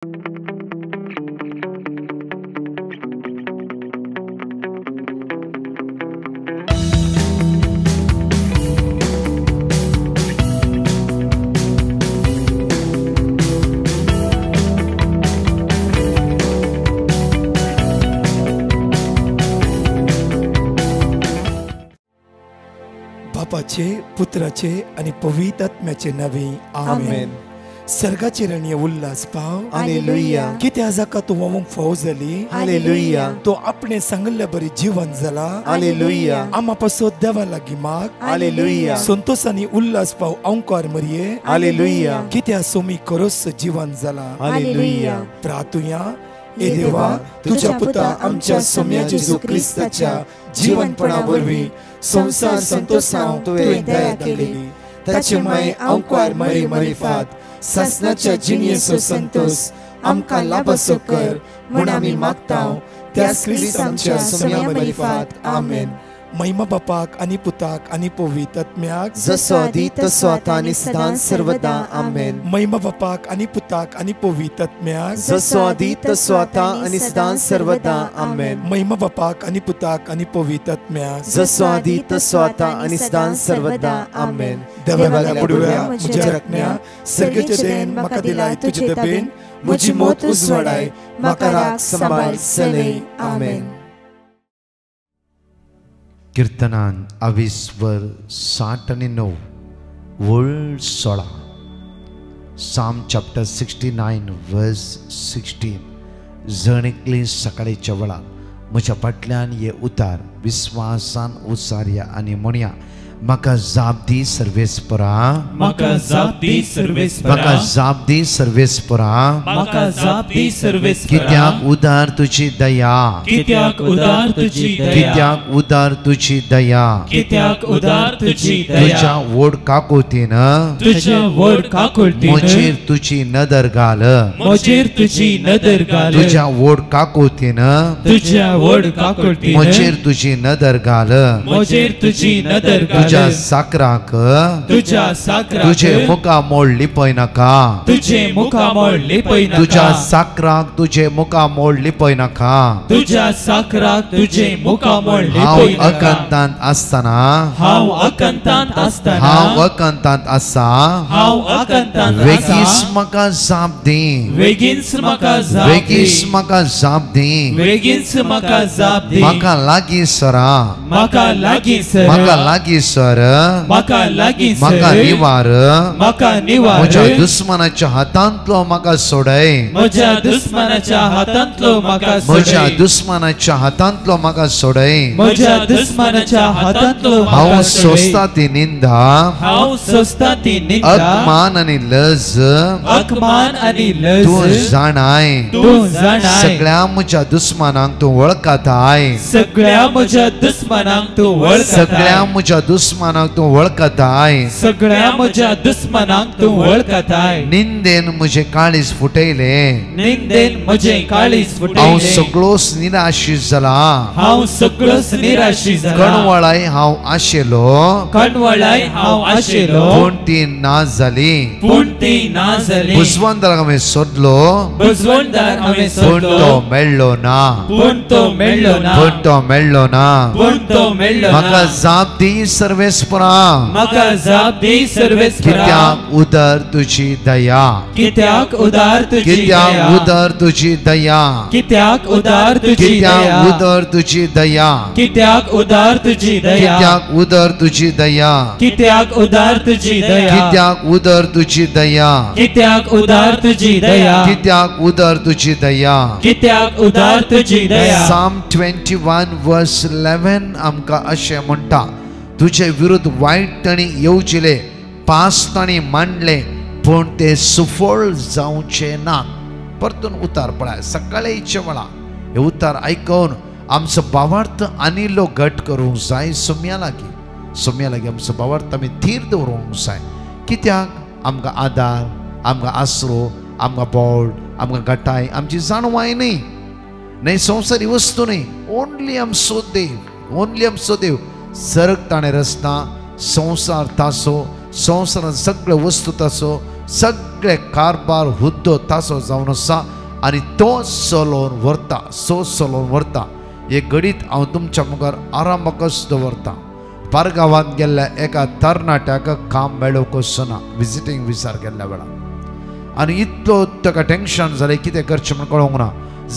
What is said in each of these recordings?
बापाचे, पुत्राचे आणि पवित्र आत्म्याचे नावे आमेन. सर्गाचे रणीय उल्हास पाव. हालेलुया. किती आजाका तू मग फौज झाली. हालेलुया. तो आपणे सांगल्या बरी जीवन झाला. हालेलुया. आम्हापासून देवा लागी माग. हालेलुया. संतोषानी उल्हास पाव अंकार मरिये. हालेलुया. किती सोमी करोस जीवन झाला. हालेलुया. प्रार्थूया. ए देवा, तुझ्या पुता आमच्या सौम्या जेजू ख्रिस्ताच्या जीवनपणावरवी संसार संतोषाव तुवें दया केली. ताचे माय अंकार मरी मरिफात सासनाच्या जिनियेचो संतोष आमकां लाभसो कर म्हूण आमी मागताव त्या ख्रिस्त आमच्या सौम्या मरिफात. आमेन. महिमा बापाक आणि पुताक आणि पवित्र आत्म्याक जसो आदी तसो आता आनी सदां सर्वदा. आमेन. महिमा बापाक आणि पुताक आणि पवित्र आत्म्याक जसो आदी तसो आता आनी सदां सर्वदा. आमेन. महिमा बापाक आणि पुताक आणि पवित्र आत्म्याक जसो आदी तसो आता आनी सदां सर्वदा. आमेन. देवाला बुडव्या म्हज्या रत्न्या सर्गेचे देण म्हाका दिलाय तुजे दबेन म्हजी मोत उजवाडाय म्हाका राख सांबाळ सलय. आमेन. कीर्तनान 20:60 वर्ड 16. Psalm chapter 69 verse 16. जणिकली सकाळीच्या वेळार म्हज्या फाटल्यान हे उतार विस्वासान उसारया आनी म्हणया म्हाका जाप दी सर्वेस्परा. म्हाका जाप दी सर्वेस्परा. म्हाका जाप दी सर्वेस्परा. म्हाका जाप दी सर्वेस्परा. कित्याक उदार तुजी दया. कित्याक उदार तुजी दया. कित्याक उदार तुजी दया. कित्याक उदार तुजी दया. तुझ्या वोड काकुतीन तुझ्या वड काकुळतीन म्हजेर तुजी नदर घाल. म्हजेर तुजी नदर घाल. तुझ्या वोड काकुतीन तुझ्या वड काकुळतीन म्हजेर तुजी नदर घाल. म्हजेर तुजी नदर घाल. तुझ्या साकराक तुझ्या साकराक तुझे मुखा मोड लिपय नाका. तुझे मुखामोळ लिपय नाका. तुझ्या साकराक तुझे मुखा मोड लिपय नाका. तुझ्या साकराक तुझे मुखामोळ हांव लिपय नाका. अकंतांत आसतना हांव अकंतांत आसतना हांव अकंतांत आसा. हांव अकंतांत वेगीस आसा. म्हाका जाप दी. वेगीनच म्हाका जाप वेगीस दी. म्हाका जाप दी. वेगीनच म्हाका जाप दी. म्हाका लागीं सरा. म्हाका लागीं सर. म्हाका लागीं सर. म्हाका लागीं सर. म्हाका निवार. म्हाका निवार. म्हज्या दुस्मनाच्या हातांतलो म्हाका सोडय. म्हज्या दुस्मनाच्या हातांतलो म्हाका म्हज्या सोडय. दुस्मनाच्या हातांतलो म्हाका सोडय. म्हज्या दुस्मनाच्या हातांतलो हांव म्हाका सोडय. सोंसता ती निंदा. हांव सोंसता ती निंदा. अपमान आनी लज अपमान आनी लज तूं जाणाय. तूं जाणाय. सगळ्या म्हज्या दुस्मनांक तूं वळखताय. सगळ्या म्हज्या दुस्मनांक तूं वळखताय. सगळ्या म्हज्या दुस्मनांक तूं वळखताय. सगळ्या म्हज्या दुस्मनांक तूं वळखताय. निंदेन म्हजे काळीज फुटयले. निंदेन म्हजे काळीज हांव फुटयले. सगळोच निराशीत जाला. हांव सगळोच निराशी जाला. कणवळाय हांव आशेलो. कणवळाय हांव आशिल्लो. पूण ती ना जाली. पूण ती ना जाली. बुजवंताक हांवें सोदलो. बुजवणदार हांवें पूण सोदलो. तो मेळ्ळो ना. पूण तो मेळ्ळो ना. पूण तो मेळ्ळो ना. पूण तो मेळ्ळो म्हाका ना. जाप दी सर्वेस्परा. म्हाका जाप दी सर्वेस्परा. कित्याक उदर तुजी दया. कित्याक उदार तुजी कित्याक दया. उदर तुजी दया. कित्याक उदार तुजी कित्याक दया. उदर तुजी दया. कित्याक उदार तुजी दया. कित्याक उदर तुजी दया. कित्याक उदार तुझी दया. कित्याक उदर तुजी दया. कित्याक उदार तुझी दया. कित्याक उदर तुजी दया. कित्याक उदार तुझी दया. Psalm 21 verse 11 आमकां अशें म्हणटा तुजे विरुद्ध वायट ताणी येवजिले पास ताणी मांडले पूण ते सुफळ जावचे ना. परतून उतार पळय सकाळीच्या वेळा हे उतार आयकून आमचो भावार्थ आनिल्लो घट करूंक जाय. सोम्या लागीं आमचो भावार्थ आमी थीर दवरूंक जाय. कित्याक आमकां आदार आमकां आसरो आमकां बोड आमकां गटाय आमची जाणवाय न्ही संवसारी वस्तू न्ही. ओन्ली आमचो देव सर्ग ताणें रचना. संवसार तासो संवसारांत सगळ्यो वस्तू तासो सगळ्यो सगळे कारभार हुद्दो तासो जावन आसा आनी तो चलोवन व्हरता हे घडीत हांव तुमच्या मुखार आरांबकच दवरता. पारगांवांत गेल्ल्या एका तरणाट्याक काम मेळोवंक वचना विजिटींग विसार गेल्ल्या वेळार आनी इतलो ताका टेन्शन जालें कितें करचें म्हण कळोंक ना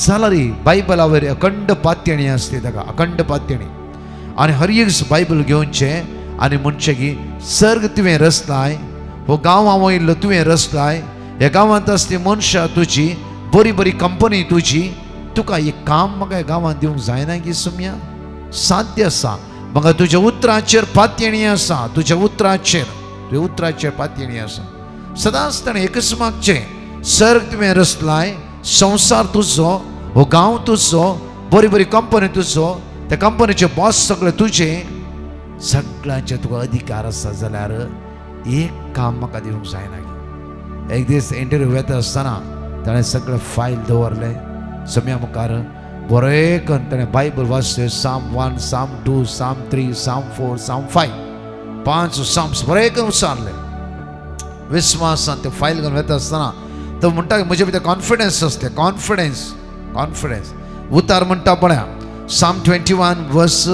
जाल्यार बायबला वयर अखंड पात्यणी आसली ताका अखंड पात्यणी आनी हर एक बायबल घेवचें आनी म्हणचें की सर्ग तुवें रचलाय हो गांव हांव येयल्लो तुवें रचलाय ह्या गांवांत आसली मनशां तुजी बरी बरी कंपनी तुजी तुका एक काम म्हाका ह्या गांवांत दिवंक जायना की सुम्या साध्य आसा म्हाका तुज्या उतराचेर पात्यणी आसा तुज्या उतराचेर पात्यणी आसा सदांच ताणें एकच मागचें सर्ग तुवें रचलाय संसार तुजो हो गांव तुजो बरी बरी कंपनी तुजो त्या कंपनीचे बॉस सगळे तुजे सगळ्यांचे तुका अधिकार आसा जाल्यार एक काम म्हाका दिवंक जायना. एक दीस इंटरव्यू येता आसतना ताणें सगळे फायल दवरले सम्या मुखार बरें करून ताणें बायबल वाचले साम 1 साम 2 साम 3 साम 4 साम 5 5 साम्स बरें करून उचारले विस्वासान ते फायल घेवन येता आसतना तो म्हणटा म्हजे भितर कॉन्फिडन्स आसले कॉन्फिडन्स उतार म्हणटा पळया साम 21 वर्स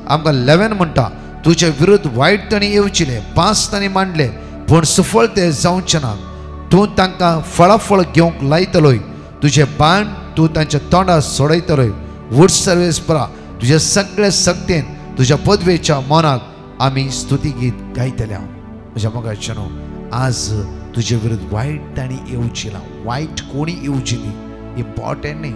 आमकां 11 म्हणटा तुजे विरुद्ध वायटपणी येवचिले पास्तांनी मांडले पूण सफळ ते जावचे ना तूं तांकां फळाफळ घेवंक लायतलोय तुजे बाण तूं तांच्या तोंडार सोडयतलोय वूड सर्वेस परा तुजे सगळे सक्तीन तुज्या पदवेच्या मनाक आमी स्तुती गीत गायतले. म्हज्या मोगाचे न्हू आज तुजे विरुद्ध वायटपणी येवची ना वायट कोणी येवची न्ही इम्पॉर्टंट न्ही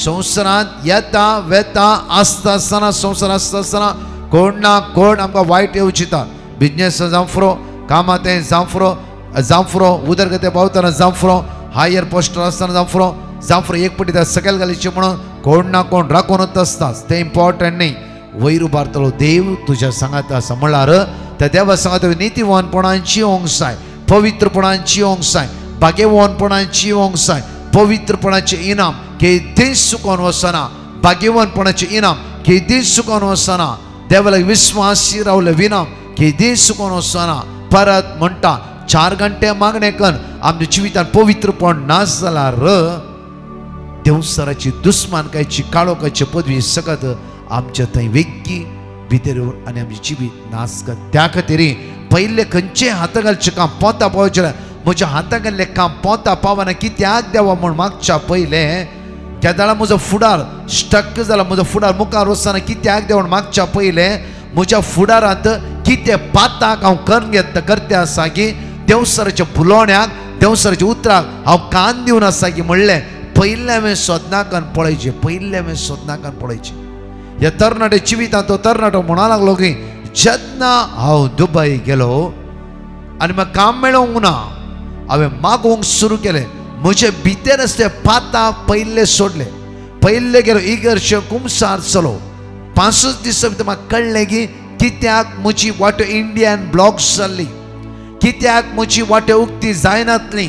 संवसारांत येता वेता आसता आसतना संवसार आसता आसतना कोण ना कोण आमकां वायट येवचिता बिजनेस जावं फुरो कामां तें जावं फुरो उदरगती पावतना जावं फुरो हायर पोस्टर आसतना जावं फुरो एक पटी सकयल घालीचें म्हणून कोण ना कोण राखूनच आसता तें इम्पॉर्टंट न्ही वयर उबारतलो देव तुज्या सांगात आसा म्हणल्यार त्या देवा सांगात नितीवानपणांची ओंगसाय पवित्रपणांची ओंगसाय भाग्यवानपणांची ओंगसाय पवित्रपणाचें इनाम केदी सुकोवन वचना भाग्यवानपणाचें इनाम केदी सुकोवन वचना देवाला विश्वासी रावले विना केदी सुकोवन वचना परत म्हणटा 4 घंटे मागणे कन आमच्या जिवितांत पवित्रपण नास जाल्यार देवसराची दुस्मानकायची काळोखाची पदवी सकत आमच्या थंय वेग्गी भितर आनी आमचें जिवीत नास कर त्या खातीर पयले खंयचें हात घालचें काम पोंता पावचें म्हज्या हाता गेल्लें काम पोंता पावना कित्याक देवा म्हूण मागच्या पयलें केदाळा म्हजो फुडार स्टक जाला म्हजो फुडार मुखार वचना कित्याक देवून मागच्या पयलें म्हज्या फुडारांत कितें पाताक हांव करते आसा की देवसराच्या फुलोवण्याक देवसराच्या उतराक हांव कान दिवन आसा की म्हणलें पयलें हांवें सोदनाकान पळयचें ह्या तरणाट्या जिवितांत तो तरणाटो म्हणूंक लागलो की जेन्ना हांव दुबय गेलो आनी म्हाका काम मेळोंक ना हांवें मागोवंक सुरू केलें म्हजे भितर आसले पाताक पयले सोडले पयले गेलो इगर्शे कुमसार चलो 5 दिसां भितर म्हाका कळ्ळें की कित्याक म्हजी वाटो इंडियन ब्लॉक्स जाल्ली कित्याक म्हजी वाटो उक्ती जायनातली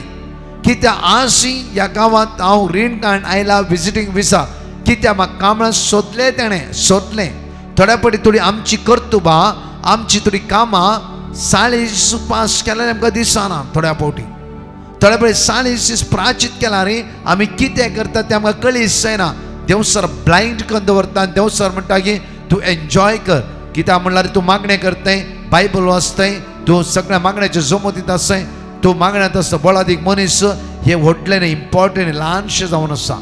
कित्याक आजूय ह्या गांवांत हांव रीण काडून आयला विजिटींग विसा कित्याक म्हाका कामां सोदलें ताणें सोदलें थोड्या फावटी थोडी आमची कर्तुबां आमची थोडी कामां 40 पास केल्यार आमकां दिसना थोड्या फावटी थोड्या फावटी 40 प्राचीत केल्यार आमी कितें करता तें आमकां कळीच जायना देवसर ब्लायंड करून दवरता आनी देवसर म्हणटा की तूं एन्जॉय कर कित्याक म्हणल्यार तूं मागणें करतय बायबल वाचतय तूं सगळ्या मागण्याचे जमतींत आसय तूं मागण्यांत आसता बळादीक मनीस हे व्हडलें न्ही इम्पॉर्टंट ल्हानशें जावन आसा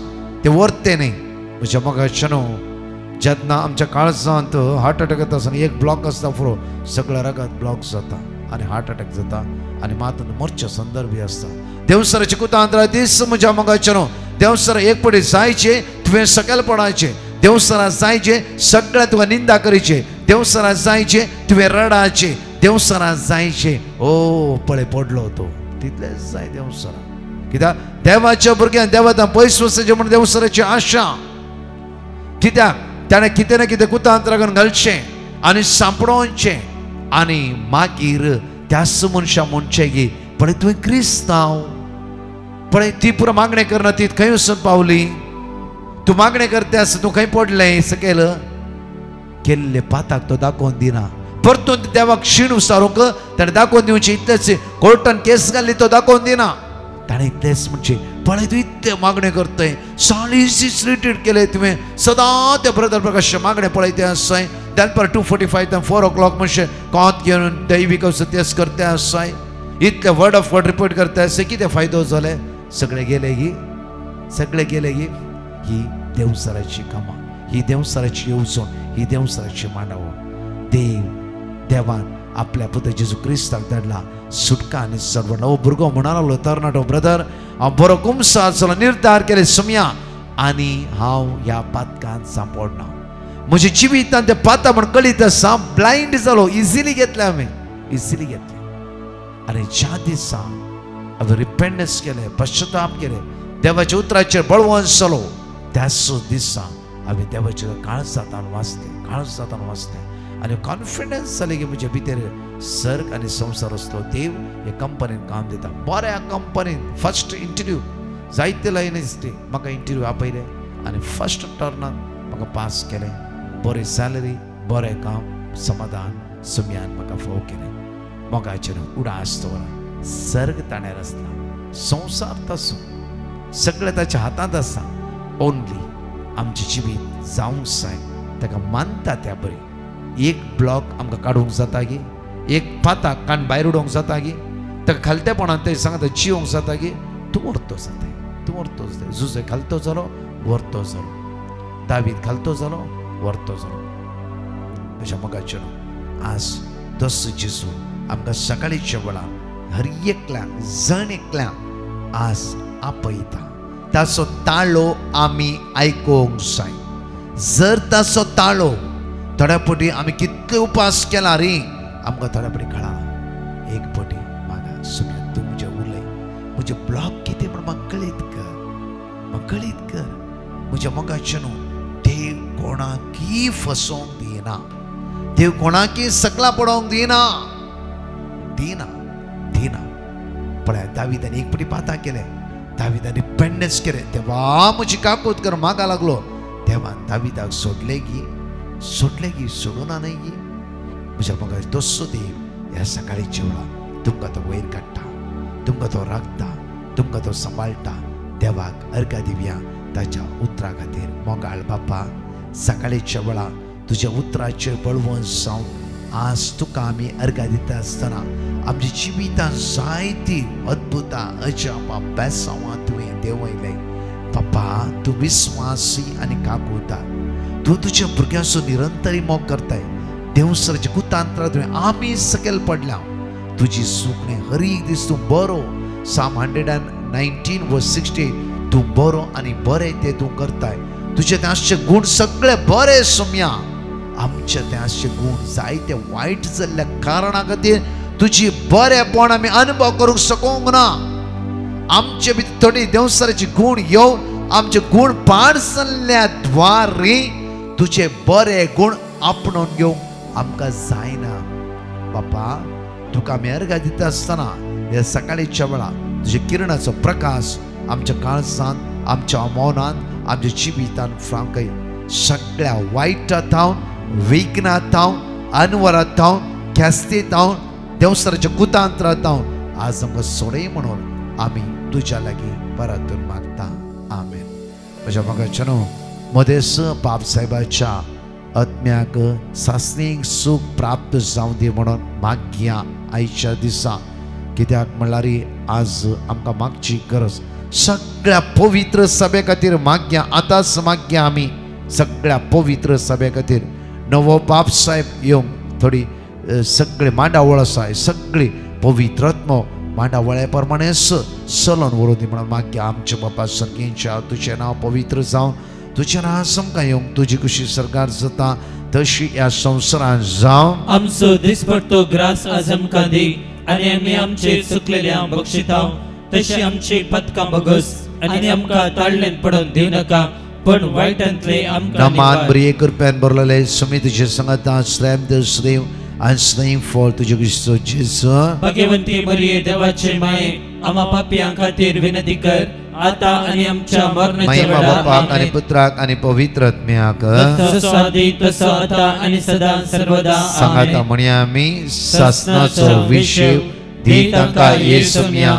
तें वर्तें न्ही म्हज्या मोगाचें न्हू जेन्ना आमच्या काळजांत हार्ट अटॅक येता आसतना एक ब्लॉक आसता पुरो सगळ्या रगात ब्लॉक जाता आनी हार्ट अटॅक जाता आनी मातून मरचे संदर्भी आसता देवसराचे कुतांतरा दीस म्हज्या मोगाचें न्हू देवसर एक पटी जायचे तुवें सकयल पडायचे देवसरा जायचे सगळ्या तुका निंदा करीचे देवसरा जायचे तुवें रडाचे देवसरा जायचे ओ पळय पडलो तो तितलेंच जाय देवसरा कित्याक देवाच्या भुरग्यांक देवातां पयस वचचें म्हण देवसराची आशा कित्याक ताणें कितें ना कितें कुतांतरा करून घालचें आनी सांपडोवचें आनी मागीर त्याच मनशा म्हणचें की पळय तुवें क्रिस्तांव पळय ती पुरो मागणें करना ती खंय वचून पावली तूं मागणें करता आसता तूं खंय पडलें सकयल केल्ले पाताक तो दाखोवन दिना परतून देवाक शीण उसारूंक ताणें दाखोवन दिवचें इतलेंच कोर्टान केस घाल्ली तो दाखोवन दिना ताणें तेच म्हणचे पळय तूं इतले मागणे करतय सॉलिसिटेड केले तुवें सदां त्या ब्रदर प्रकाशचे मागणे पळय ते आसाय दनपार 2:45 ते 4 o'clock म्हणचे कोंत घेवन दैविक सत्यास करते आसाय इतले वर्ड ऑफ गॉड रिपोर्ट करते आसाय कितें फायदो जाले सगळे गेले की ही देवसराची कामां ही देवसराची येवजण ही देवसराची मांडावळ देवान आपल्या पुत्र जेजू क्रिस्ताक धाडला सुटका आनी सर्व नवो भुरगो म्हणा लागलो तरणाटो ब्रदर हांव बरो कुमसाचो निर्धार केले सुमया आनी हांव ह्या पातकांत सांपडना म्हज्या जिवितांत ते पाता म्हण कळीत आसा ब्लायंड जालो इजिली घेतले आनी ज्या दिसा हांवें रिपेंडन्स केले पश्चाताप केले देवाच्या उतराचेर बळवंत जालो त्याच दिसा हांवें देवाचेर काळजांतान वाचलें आनी कॉन्फिडन्स जालें की म्हज्या भितर सर्ग आनी संवसार असलो देव हे कंपनीन काम दिता बऱ्या कंपनीन फर्स्ट इंटरव्यू जायते लायनी दिसली म्हाका इंटरव्यू आपयले आनी फर्स्ट टर्नान म्हाका पास केलें बरी सॅलरी बरें काम समाधान सुमयान म्हाका फोव केलें मोगाचेर उडास दवरला सर्ग ताणेर आसला संवसार तसो सगळें ताच्या हातांत आसा ओन्ली आमचें जिवीत जावंक जाय ताका मानता त्या बरी एक ब्लॉक आमकां काडूंक जाता गी एक पाताक काण भायर उडोवंक जाता गी ताका खालतेपणान ते सांगता जिवंक जाता गी तूं व्हरतो जाता जुजे खालतो जालो व्हरतो जालो दावीद खालतो जालो व्हरतो जालो म्हज्या मोगाचेर आज तसो जेजू आमकां सकाळीच्या वेळार हर एकल्याक जण एकल्याक आज आपयता ताचो ताळो आमी आयकोंक जाय जर ताचो ताळो थोड्या फावटी आमी कितले उपास केला रे आमकां थोड्या फावटी कळना एक फावटी मागा सुमया तूं म्हजें उलय म्हजे ब्लॉक कितें म्हण म्हाका कळीत कर म्हज्या मोगाचें न्हू देव कोणाकय फसोवंक दिना देव कोणाकय सकला पडोवंक दिना पळय दाविदान एक फावटी पातां केलें दाविदान रिपेंडन्स केलें देवा म्हजी काकूत कर मागा लागलो देवान दाविदाक सोडले गी सोडूना न्हय गी म्हज्या मोगा तसो देव ह्या सकाळीच्या वेळार तुमकां तो वयर काडटा तुमकां तो राखता तुमकां तो सांबाळटा देवाक अर्घ दिवया ताच्या उतरा खातीर मोगाळ बापा सकाळीच्या वेळार तुज्या उतराचेर बळवंत जावन आज तुका आमी अर्घ दिता आसतना आमच्या जिवितांत जायती अद्भुतां अजाप अभ्यासांवां तुवें देंवयले बापा तूं विस्वासी आनी काकूतार तूं तुज्या भुरग्यांचो निरंतरी मोग करताय देवसराच्या कुतांतरां तुवें आमी सकयल पडल्या तुजी सुकणे हर एक दीस तूं बरो Psalm 119 verse 68 तूं बरो आनी बरें ते तूं करताय तुजे ते आसचे गूण सगळे बरे सुमया आमचे ते आसचे गूण जायते वायट जाल्ल्या कारणा खातीर तुजी बरेपण आमी अनुभव करूंक शकूंक ना आमचे भितर थोडी देवसराची गूण येवन आमचे गूण पाड जाल्ल्या द्वारे तुझे बरे गुण आपणून घेवंक आमकां जायना बापा तुका आमी अर्घ दिता आसतना ह्या सकाळीच्या वेळार तुज्या किरणाचो प्रकाश आमच्या काळजांत आमच्या मौनांत आमच्या जिवितांत फ्रांकय सगळ्या वायटांतावन विघ्नांतावन अनवरांतावन ख्यास्तेंतावन देवसराच्या कुतांतरांतावन आज आमकां सोडय म्हणून आमी तुज्या लागीं परतून मागता आमेन म्हज्या मोगाचेनो मदेस बाब साहेबाच्या आत्म्याक सासणीक सूख प्राप्त जावं दी म्हणून मागया आयच्या दिसा कित्याक म्हणल्यार आज आमकां मागची गरज सगळ्या पवित्र सभे खातीर मागया आतांच मागया आमी सगळ्या पवित्र सभे खातीर नवो बाब साहेब येवंक थोडी सगळे मांडावळ आसा सगळी पवित्रत्म मांडावळे प्रमाणे चलोन व्हरून दी म्हणून मागया आमच्या बापा सर्गेच्या तुजें नांव पवित्र जावं तुझे नास आमकां येवंक तुजी कशी सरकार जाता तशी ह्या संवसारांत जावं आमचो दिसपट्टो ग्रास आज आमकां दी आनी आमी आमचे चुकलेल्यांक बक्षितांव तशी आमची पथकां बगस आनी आमकां ताळलेन पडोवन दिव नाका पण वायटांतले आमकां नामान बरी कृपेन बरलेले सुमी तुजे संगता श्रेम देव आनी स्नेह फळ तुजे क्रिस्तो जेजू भाग्यवंती मरिये देवाचे माये आम्हा पापियां खातीर विनंती कर आता आनी आमच्या मरणाच्या महिमा बापाक आनी पुत्राक आनी पवित्र आत्म्याक तसो आदी तसो आता आनी सदां सर्वदा सांगाता म्हणी आमी सासनाचो विशय दी ताका येसुम्या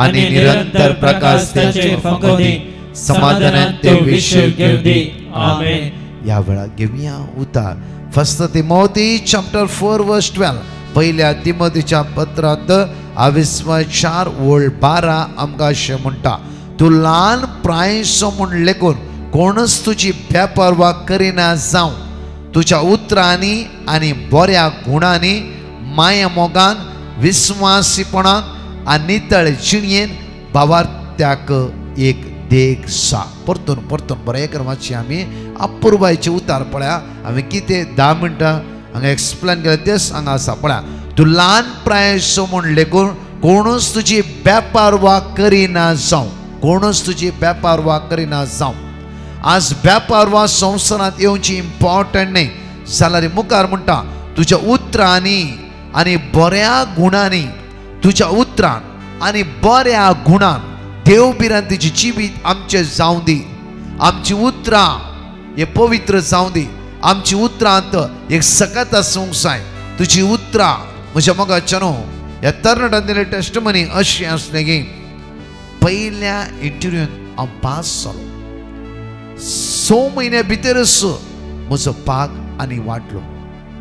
आणि निरंतर प्रकाश त्याचे फंगोदी समाधानात ते विश्व घेवदी आमेन. या वेळा घेऊया उतार फर्स्ट तिमोथी चॅप्टर 4 वर्स 12. पहिल्या तिमोथीच्या पत्रात 22:4-12 आमकां अशें म्हणटा, तूं ल्हान प्रायसो म्हूण लेखून कोणच तुजी बेपर्वा करिना जावं. तुज्या उतरांनी आनी बऱ्या गुणांनी माया मोगान विस्वासीपणान आनी नितळ जिणयेन भावार्थ्याक एक देख सा. परतून बरें करून वाचची आमी अपुर्बायचे उतार पळया. हांवें कितें 10 मिनटां हांगा एक्सप्लेन केलें तेच हांगा आसा पळया. तूं ल्हान प्रायसो म्हूण लेखून कोणूच तुजी बेपारवा करिना जावं. कोणूच तुजी बेपारवा करिना जावं. आज बेपारवा संवसारांत येवची इम्पॉर्टंट न्ही जाल्यार मुखार म्हणटा तुज्या उतरांनी आनी बऱ्या गुणांनी. तुज्या उतरान आनी बऱ्या गुणान देव बिरांतीची जिवीत आमचे जावं दी. आमची उतरां हे पवित्र जावं दी. आमची उतरांत एक सकत आसूंक जाय. तुजी उतरां म्हज्या मोगाच्या न्हू ह्या तरणाट्यान दिले टेस्टमनी अशी आसलें की पयल्या इंटरव्यून हांव पास जालो. 6 म्हयन्या भितरच म्हजो पाग आनी वाडलो.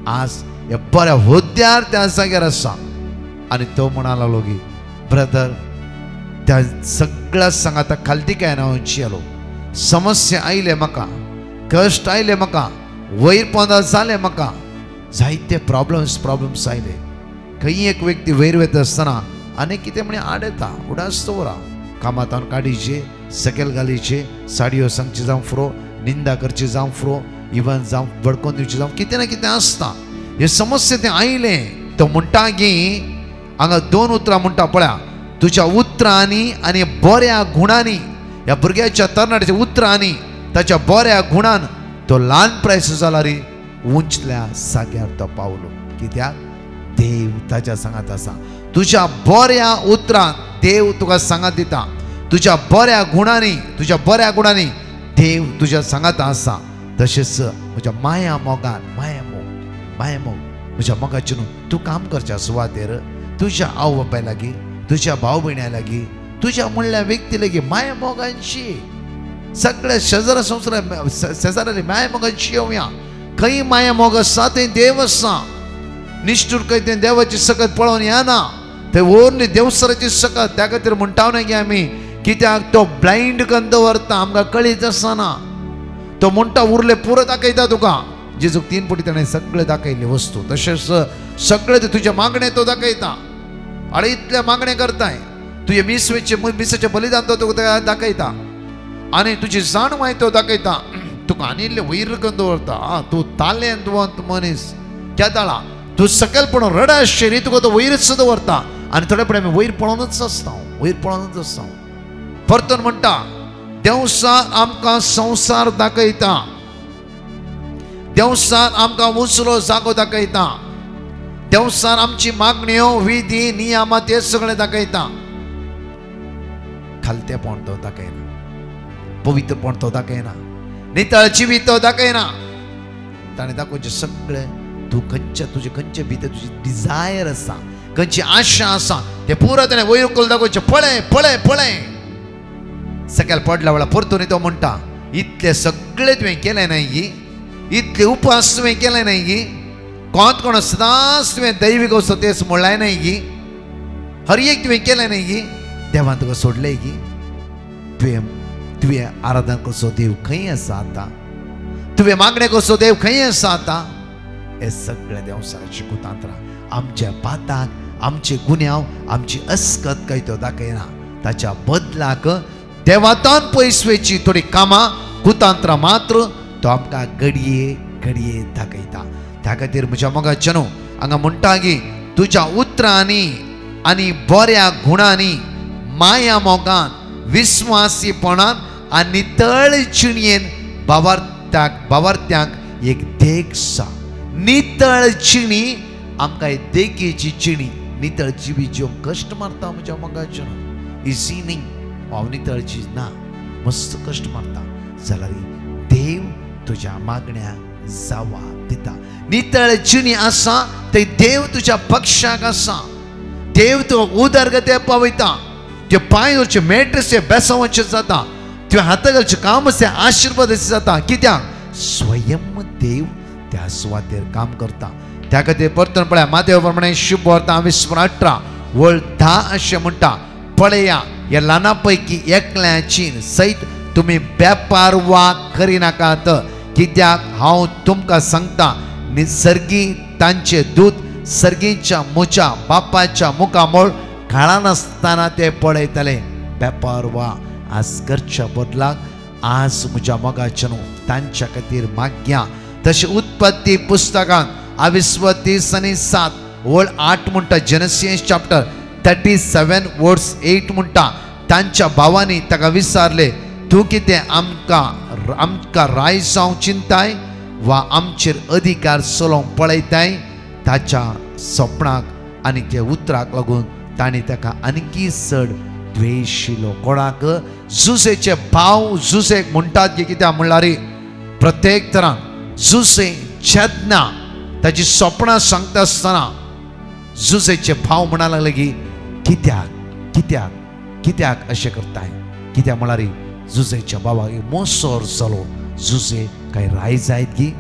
आज हे बऱ्या हुद्द्यार त्या जाग्यार आसा. आनी तो म्हणा लागलो की ब्रदर त्या सगळ्या सांगाता खालतीकाय हांव जियेलो. समस्या आयले म्हाका, कश्ट आयले म्हाका, वैरपणां जाले म्हाका, जायते प्रॉब्लेम्स आयले. खंय एक व्यक्ती वयर वता आसतना आनी कितें म्हणे आड येता उडास दवरा. कामातान काडीचे, सकयल घालीचे, साडयो सांगची जावं फुरो, निंदा करची जावं फुरो, इवन जावं बडकोन दिवची जावं कितें ना कितें आसता. हे समस्या ते आयले. तो म्हणटा की हांगा 2 उतरां म्हणटा पळया. तुज्या उतरांनी आनी बऱ्या गुणांनी. ह्या भुरग्याच्या तरणाट्याच्या उतरांनी ताच्या बऱ्या गुणान तो ल्हान प्रायस जाला रे उंचल्या जाग्यार तो पावलो. कित्याक देव ताच्या सांगात आसा. तुज्या बऱ्या उतरांत देव तुका सांगात दिता. तुज्या बऱ्या गुणांनी देव तुज्या सांगात आसा. तशेंच म्हज्या माया मोगान माया मोग म्हज्या मोगाचे न्हू तूं काम करच्या सुवातेर तुज्या आवय बापाय लागीं, तुज्या भाव भयण्या लागीं, तुज्या म्हणल्या व्यक्ती लागीं माया मोगांची. सगळ्या शेजाऱ्याली माया मोगांची येवया. खंय माया मोग आसा थंय देव आसा. निश्ठूर खंय तें देवाची सकत पळोवन येना. थंय ओन्ली देवसराची सकत. त्या खातीर म्हणटा न्हय की आमी कित्याक तो ब्लायंड करून दवरता आमकां कळीत आसना. तो म्हणटा उरले पुरो दाखयता तुका. जेजूक 3 पटी ताणें सगळे दाखयले वस्तू. तशेंच सगळे तुज्या मागणे तो दाखयता. अरे इतले मागणे करताय. तुझे मिसाचे बलिदान तो तुका दाखयता. आनी तुजी जाणवाय तो दाखयता. तुका आनी इल्ले वयर करून दवरता. तूं ताल्यांतवंत मनीस केदाळा तूं सकयल पळोवन रडा आसचेरी तुका तो वयरच दवरता. आनी थोडे पळय आमी वयर पळोवनच आसता. परतून म्हणटा देवसार आमकां संवसार दाखयता. देवसार आमकां उंचलो जागो दाखयता. देवसार आमची मागण्यो विधी नियमां ते सगळे दाखयता. खालतेपण तो दाखयना. पवित्रपण तो दाखयना. नितळ जिवीत तो दाखयना. ताणें दाखोवचें सगळे तूं तुजे खंयचे भितर तुजी डिझायर आसा, खंयची आशा आसा ते पुरो ताणें वयर करून दाखोवचें. पळय सकयल पडल्या वेळार परतून तो म्हणटा इतले सगळे तुवें केलें न्ही, इतले उपास तुवें केले न्ही, कोण सदांच तुवें दैवीक सतेस म्हणलाय न्ही, हर एक तुवें केलें न्ही, देवान तुका सोडलें की तुवें आराधना कसो देव खंय आसा आतां, तुवें मागणे कसो देव खंय आसा आतां. हे सगळे देवसाराची कुतांत्रां आमच्या पाताक, आमचे गुन्यांव, आमची अस्कत खंय तो दाखयना. ताच्या बदलाक देवातान पयसवेची थोडी कामां कुतांत्रां मात्र तो आमकां घडये दाखयता. त्या खातीर म्हज्या मोगाच्या न्हू हांगा म्हणटा की तुज्या उतरांनी आनी बऱ्या गुणांनी माया मोगान विस्वासीपणान आनी नितळ जिणयेन भावार्थ्यांक एक देख सा. नितळ जिणी आमकां देखेची जिणी नितळ जिवी जिवंक कश्ट मारता. म्हज्या मोगाच्या न्हू इजी न्ही. हांव नितळ जी ना मस्त कश्ट मारता जाल्यार देव तुज्या मागण्या जावा दिता. नितळ जिणी आसा थंय देव तुज्या पक्षाक आसा. देव तो उदरगते पावयता. ते पांय दवरचे मेळटसे बेसांवचे जाता ते हाता घालचे काम असे आशीर्वाद जाता कित्याक स्वयं देव त्या सुवातेर काम करता. त्या खातीर परतून पळया मातेव प्रमाणे शुभ वार्ता 20:18 वळ 10 अशें म्हणटा पळया ह्या ल्हाना पैकी एकल्याची सैत तुम्ही बेपारवा करिनाकात कित्याक हांव तुमकां सांगता निसर्गी तांचे दूत सर्गीच्या मुच्या बापाच्या मुखामोळ काळानासतना ते पळयतले. बेपारवा आज करच्या बदलाक आज म्हज्या मोगाच्यान तांच्या खातीर माग्या. तशें उत्पत्ती पुस्तकांत 22:7 वळ 8 म्हणटा जेनेसिस चॅप्टर 37 वर्स 8 म्हणटा तांच्या भावांनी ताका विचारले तूं कितें आमकां राय जावं चिंताय वा आमचेर अधिकार चलोवंक पळयताय. ताच्या सपनाक आनी त्या उतराक लागून ताणें ताका आनीकी चड द्वेशिलो. कोणाक जुसेचे भाव जुसेक म्हणटात की कित्याक म्हणल्यार प्रत्येक तरान जुसे चेतना ताची सपनां सांगता आसतना जुसेचे भाव म्हणा लागले की कित्याक कित्याक कित्याक अशें करताय. कित्याक म्हळ्यार जुसेच्या भावाक मोसोर जालो. जुसे काय राय जायत की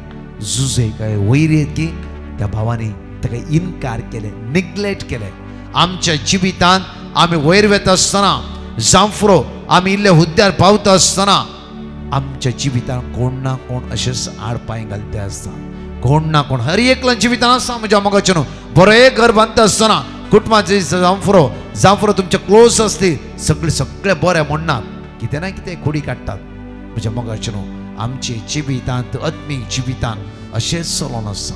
जुसे काय वैर येत की त्या भावांनी ताका इन्कार केले निग्लेक्ट केले. आमच्या जिवितांत आमी वयर वता आसतना जांफ्रो आमी इल्ले हुद्द्यार पावता आसतना आमच्या जिवितांत कोण ना कोण अशेंच आड पांय घालते आसता. कोण ना कोण हर एकल्या जिवितांत आसा. म्हज्या मोगाचें न्हू बरो एक घर बांदता आसतना कुटुंबाचे जांफ्रो तुमचे क्लोज आसली सगळे बरे म्हणनात कितें ना कितें खोडी काडटात. म्हज्या मोगाचें न्हू आमचे जिवितांत आत्मीक जिवितांत अशेंच चलोन आसा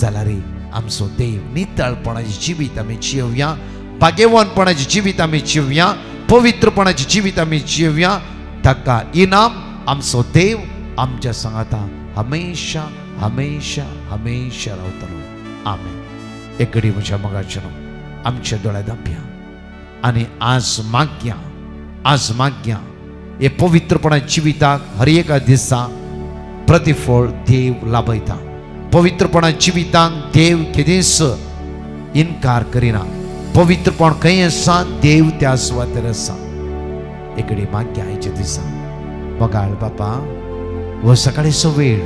जाल्यार आमचो देव नितळपणाची जिवीत आमी जियोवया. भाग्यवानपणाची जिवीत आमी जियोवया. पवित्रपणाची जिवीत आमी जियोवया. ताका इनाम आमचो देव आमच्या सांगाता हमेशा हमेशा हमेशा रावतलो. आमेन. एक घडी म्हज्या मोगाचें आमच्या दोळ्या धांपया आनी आज माग्या हे पवित्रपणा जिविताक हर एका दिसा प्रतिफळ देव लाभयता. पवित्रपणा जिवितांक देव केदीस इन्कार करिना. पवित्रपण खंय आसा देव त्या सुवातेर आसा. एकडे माग्या आयच्या दिसा मोगाळ बापा हो सकाळीचो वेळ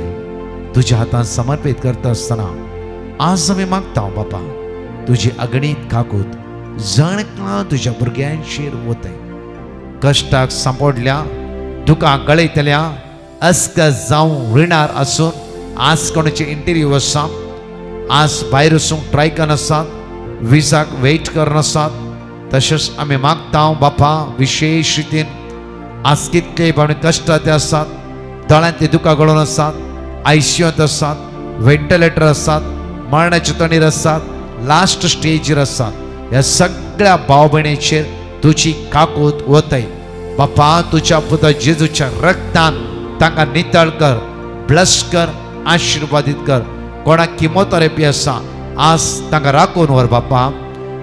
तुज्या हातांत समर्पित करता आसतना आज आमी मागता बापा तुजी अगणीत काकूत जणकां तुज्या भुरग्यांचेर वतय. कश्टाक सांपडल्या दुखाक गळयतल्या अस्क जावं रिणार आसून आज कोणाचे इंटरव्यू आसा आज भायर वचूंक ट्राय करन आसात विजाक वेट करन आसात. तशेंच आमी मागता बापा विशेष रितीन आज कितले पण कश्ट ते आसात दोळ्यांतली दुखां गळून आसात आयसीयूंत आसात व्हेंटिलेटर आसात मरणाचे तणीर आसात लास्ट स्टेजीर आसात. ह्या सगळ्या भाव भयणीचेर तुजी काकूत वतय बापा. तुज्या पुता जेजूच्या रक्तान तांकां नितळ कर ब्लस कर आशिर्वादीत कर. कोणाक किमोथेरपी आसा आज तांकां राखून व्हर बापा.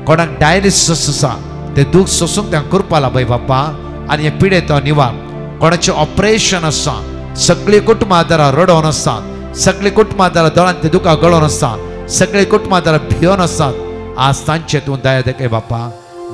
कोणाक डायलिसीस आसा ते दूख सोसूंक तांकां करपा लाभय बापा आनी हे पिडे तो निवार. कोणाचें ऑपरेशन आसा सगळीं कुटुंबादारां रडोवन आसात सगळीं कुटुंबादारां दोळ्यांत ते दुखां गळोवन आसात सगळीं कुटुंबादारां भियोन आसात आज तांचे तूं दया दाखय बापा.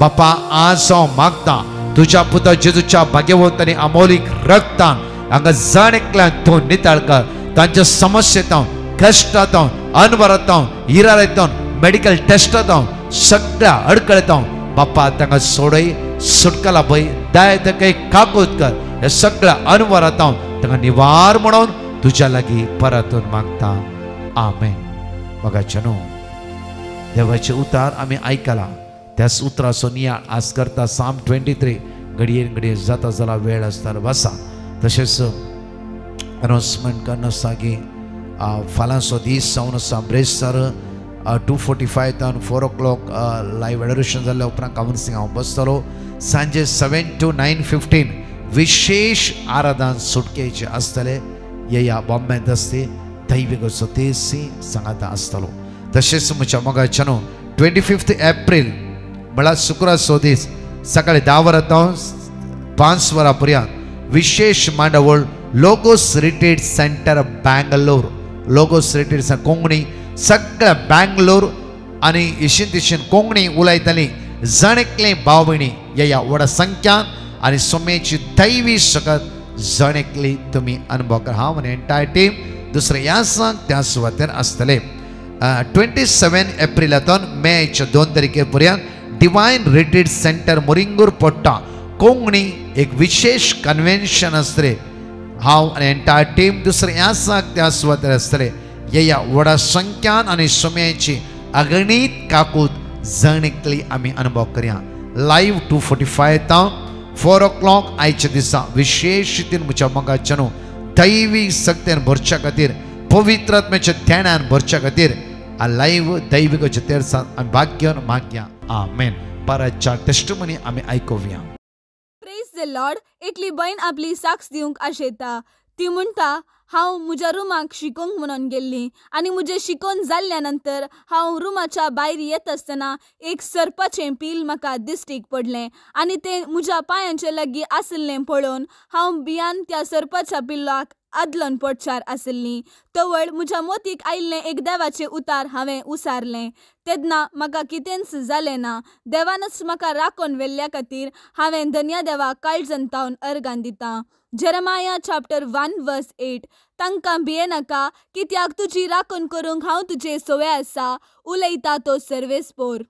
बापा आज हांव मागता तुज्या पुता जेजूच्या भाग्यवंत आनी अमोलीक रक्तान हांगा जण एकल्यान तूं नितळ कर. तांच्या समस्येंत कश्टांत अनवरांत इरारेंत मेडिकल टेस्टांत सगळ्या अडकळेंत बापा तांकां सोडय सुटका लाभय दया दाखय काकूत कर. हे सगळ्या अनवरांत तांकां निवार म्हणून तुज्या लागीं परतून मागता. आमेन. मोगाचेनो देवाचे उतार आमी आयकला त्याच उतराचो नियाळ आज करता साम 23 घडयेन घडये जाता जाल्यार वेळ आसता वाचा. तशेंच अनाउन्समेंट करन आसा की फाल्यांचो दीस जावन आसा ब्रेस्तार 2:45 and 4 o'clock लायव्ह एडोरेशन जाल्ल्या उपरांत काउन्सिलिंग हांव बसतलो. सांजे 7 to 9:15 विशेष आराधन सुटकेचे आसतले. येया बॉम्बेंत आसते दैविक तेसी सांगाता आसतलो. तशेंच म्हज्या मोगाच्यानो 25 एप्रील म्हळ्यार शुक्रारचो दीस सकाळी 10 वरां 5 वरां पर्यंत विशेष मांडावळ logos retreat centre Bangalore. Logos retreat Konkani सगळ्या बँगलोर आनी इशीन तिशीन कोंकणी उलयतली जणेकले भाव भयणी या व्हड संख्यान आनी सोम्याची दैवी सकत जणेकली तुम्ही अनुभव करा. हांव आनी एंटायर टीम दुसरे ह्या सांग त्या सुवातेर आसतले. 27 एप्रिलांतून मेच्या 2 तारखे पर्यंत डिवायन रिट्रीट सेंटर मोरिंगूर पोट्टा कोंकणी एक विशेष कन्वेन्शन आसतले. हांव आनी एंटायर टीम दुसरे ह्या सांग त्या सुवातेर आसतले. या व्हडा संख्यान आनी सोम्याची अगणित काकूत जणेकली आमी अनुभव करया. लाईव्ह 2:45 तावन 4 o'clock आयच्या दिसा विशेष रितीन म्हज्या मोगाच्या न्हू दैवी सक्तेन भरच्या खातीर पवित्र आत्म्याच्या ध्यानान भरच्या खातीर आ लाईव्ह दैविक जतेरसान आमी भाग्यान मागया. आमेन. परतच्या टेस्टिमनी आमी आयकुया. Praise the Lord. एकली बहीण आपली साक्ष दिवंक आशेता. ती म्हणटा, हांव म्हज्या रुमाक शिकोवंक म्हणून गेल्ली आनी म्हजें शिकोवन जाल्ल्या नंतर हांव रुमाच्या भायर येत आसतना एक सर्पाचें पील म्हाका दिश्टीक पडलें आनी तें म्हज्या पांयांचे लागीं आसलें पळोवन हांव भियान त्या सर्पाच्या पिल्लाक आदलोन पडचार आसली. तवळ म्हज्या मोतीक आयिल्लें एक देवाचें उतार हांवें उसारलें. तेन्ना म्हाका कितेंच जालें ना. देवानच म्हाका राखोन व्हेल्ल्या खातीर हांवें धन्य देवाक काळजंतावन अर्गान दितां. Jeremiah chapter 1:8. तांकां भियेनाका, कित्याक तुजी राखण करूंक हांव तुजे सोवे आसा. उलयता तो सर्वेस्पोर.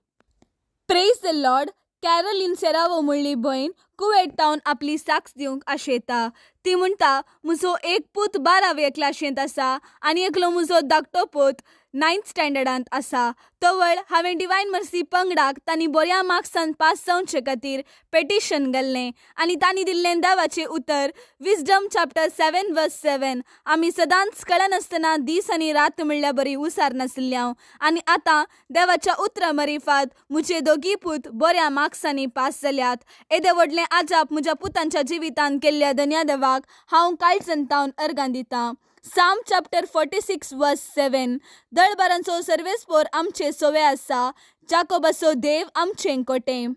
Praise the lord. Caroline Serrao म्हणली भयण कुवेट तावन आपली साक्ष दिवंक आशेता. ती म्हणटा, म्हजो एक पूत 12वे क्लासेंत आसा आनी एकलो म्हजो धाकटो पूत 9th स्टँडर्डांत आसा. तवळ हांवें डिवायन मर्सी पंगडाक तांणी बऱ्या मार्क्सान पास जावचे खातीर पेटिशन घाल्लें आनी तांणी दिल्लें देवाचें उतर विजडम चॅप्टर 7:7. आमी सदांच कळनासतना दीस आनी रात म्हणल्या बरी उसार नासल्या आनी आतां देवाच्या उतरा मरिफात म्हजे दोगी पूत बऱ्या मार्क्सांनी पास जाल्यात. येदे व्हडलें आजाप म्हज्या पुतांच्या जिवितांत केल्ल्या धन्य देवाक हांव काळजंतावन अर्गां दितां. साम चॅप्टर 46:7. दळबारांचो सर्वेस्पोर आमचे सोवे आसा. जाकोबाचो देव आमचें कोटें.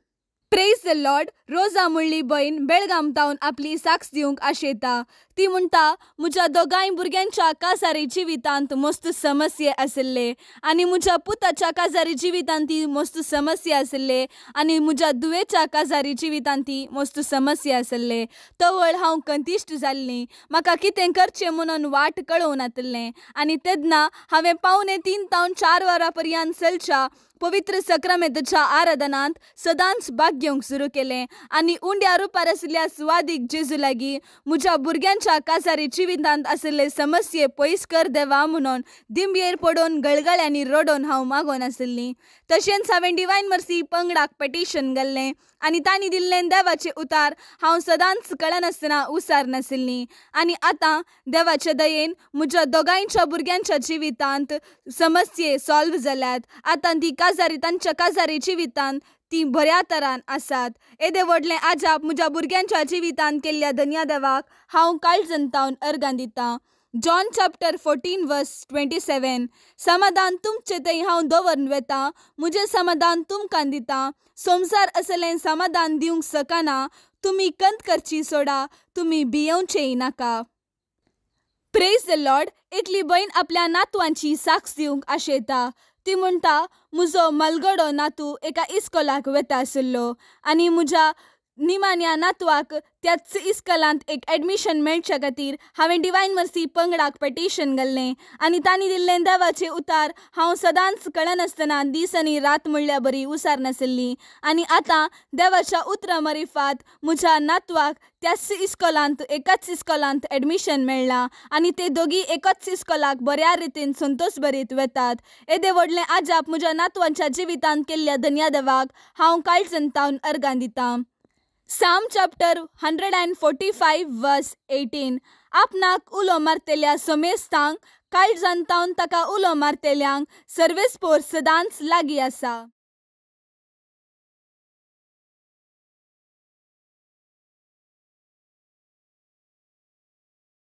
Praise the lord. रोजा म्हणली भयण बेळगाम तावन आपली साक्ष दिवंक आशेता. ती म्हणटा, म्हज्या दोगांय भुरग्यांच्या काजारी जिवितांत मस्त समस्या आसले आनी म्हज्या पुताच्या काजारी जिवितांती मस्त समस्या आसले आनी म्हज्या दुवेच्या काजारी जिवितांती मस्त समस्या आसले. तवळ हांव कंतिश्ट जाल्ली. म्हाका कितें करचें म्हणून वाट कळोवन नातलें आनी तेन्ना हांवें 2:45 तावन 4 वरां पर्यंत चलच्या पवित्र सक्रामेंताच्या आराधनांत सदांच भाग घेवंक सुरू केलें आनी उंड्या रुपार आशिल्ल्या सुवादीक जेजू लागीं म्हज्या भुरग्यांच्या काजारी जिवितांत आशिल्ले समस्ये पयस कर देवा म्हणून दिंबयेर पडोवन गळगळ्यांनी रडोवन हांव मागोन आशिल्लीं. तशेंच हांवें डिवायन मर्सी पंगडाक पेटिशन घाल्लें आनी तांणी दिल्लें देवाचें उतार हांव सदांच कळनासतना उसार नाशिल्लीं आनी आतां देवाचे दयेन म्हज्या दोगांयच्या भुरग्यांच्या जिवितांत समस्ये सॉल्व जाल्यात. आतां ती काजारी तांच्या काजारी जिवितांत ती बऱ्या तरान आसात. येदे व्हडलें आजाप म्हज्या भुरग्यांच्या जिवितांत केल्ल्या धन्य देवाक हांव काळजंतावन अर्गां दितां. John chapter 14:27. समाधान तुमचे थंय हांव दवरून वेतां, म्हजें समाधान तुमकां दितां. संवसार असलें समाधान दिवंक शकना. तुमी कंत करची सोडा, तुमी भियेवचेय नाका. Praise the Lord. एकली भयण आपल्या नातवांची साक्ष दिवंक आशेता. ती म्हणटा, म्हजो मलगडो नातू एका इस्कोलाक वता आशिल्लो आनी म्हज्या निमाण्या नातवाक त्याच इस्कॉलांत एक एडमिशन मेळच्या खातीर हांवें डिवायन मर्सी पंगडाक पेटिशन घाल्लें आनी तांणी दिल्लें देवाचें उतार हांव सदांच कळनासतना दीस आनी रात म्हणल्या बरी उसार नासली आनी आतां देवाच्या उतरा मरिफात म्हज्या नातवाक त्याच इस्कॉलांत एकाच इस्कॉलांत एडमिशन मेळ्ळां आनी ते दोगी एकाच इस्कॉलाक बऱ्या रितीन संतोश भरीत वतात. येदे व्हडलें आजाप म्हज्या नातवांच्या जिवितांत केल्ल्या धन्य देवाक हांव काळजंतावन अर्गां दितां. साम चॅप्टर 145:18. आपणाक उलो मारतेल्या समेस्तांक काळजांतावन ताका उलो मारतेल्यांक सर्वेस्पोर सदांच लागीं आसा.